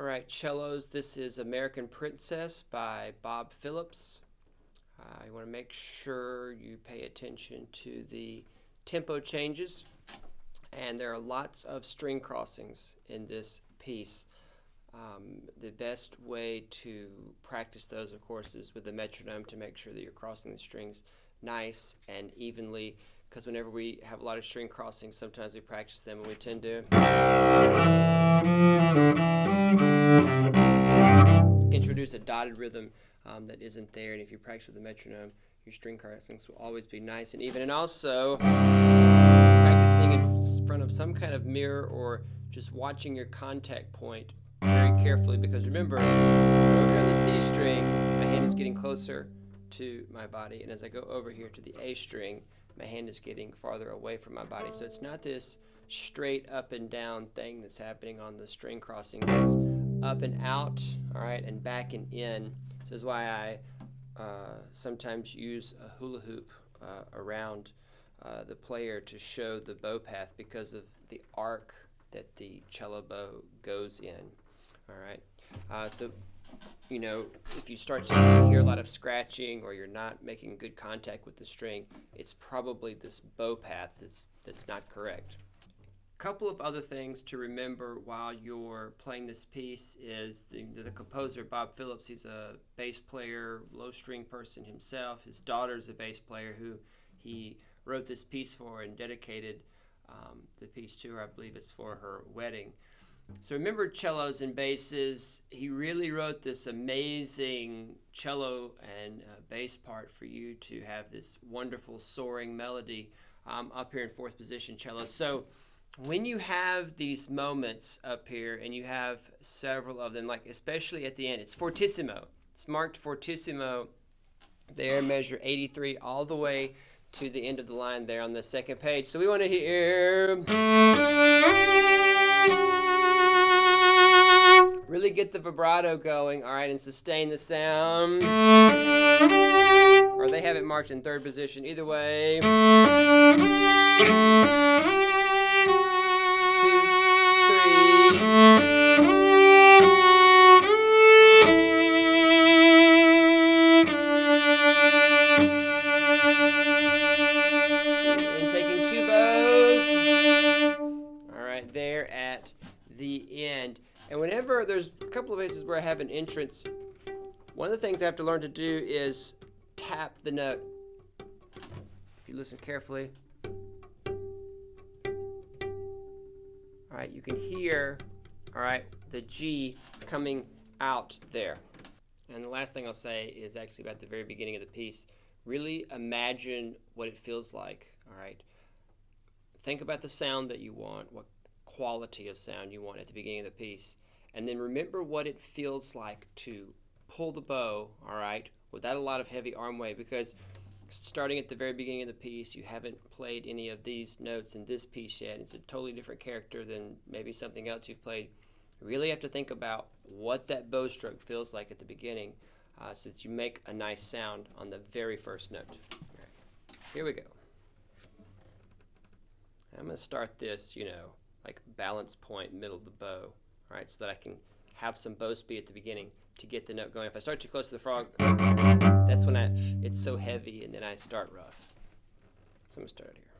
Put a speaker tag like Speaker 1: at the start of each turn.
Speaker 1: Alright, cellos, this is American Princess by Bob Phillips. You want to make sure you pay attention to the tempo changes, and there are lots of string crossings in this piece. The best way to practice those, of course, is with the metronome to make sure that you're crossing the strings nice and evenly, because whenever we have a lot of string crossings, sometimes we practice them and we tend to introduce a dotted rhythm that isn't there, and if you practice with the metronome, your string crossings will always be nice and even. And also practicing in front of some kind of mirror or just watching your contact point very carefully, because remember, over here on the C string, my hand is getting closer to my body, and as I go over here to the A string, my hand is getting farther away from my body. So it's not this straight up and down thing that's happening on the string crossings. It's up and out, all right, and back and in. So this is why I sometimes use a hula hoop around the player to show the bow path, because of the arc that the cello bow goes in. All right, so you know, if you start to hear a lot of scratching or you're not making good contact with the string, it's probably this bow path that's not correct. A couple of other things to remember while you're playing this piece is the composer, Bob Phillips. He's a bass player, low string person himself. His daughter's a bass player who he wrote this piece for and dedicated the piece to her. I believe it's for her wedding. So remember cellos and basses. He really wrote this amazing cello and bass part for you to have this wonderful soaring melody up here in fourth position cello. So when you have these moments up here, and you have several of them, like especially at the end, it's fortissimo. It's marked fortissimo there, measure 83, all the way to the end of the line there on the second page. So we want to hear, really get the vibrato going, all right, and sustain the sound. Or they have it marked in third position, either way. There at the end. And whenever there's a couple of places where I have an entrance, one of the things I have to learn to do is tap the note. If you listen carefully, all right, you can hear, all right, the G coming out there. And the last thing I'll say is actually about the very beginning of the piece. Really imagine what it feels like, all right? Think about the sound that you want, what quality of sound you want at the beginning of the piece, and then remember what it feels like to pull the bow, all right, without a lot of heavy arm weight, because starting at the very beginning of the piece, you haven't played any of these notes in this piece yet. It's a totally different character than maybe something else you've played. You really have to think about what that bow stroke feels like at the beginning, so that you make a nice sound on the very first note. All right, here we go. I'm going to start this, you know, like balance point, middle of the bow, all right, so that I can have some bow speed at the beginning to get the note going. If I start too close to the frog, that's when it's so heavy, and then I start rough. So I'm going to start out here.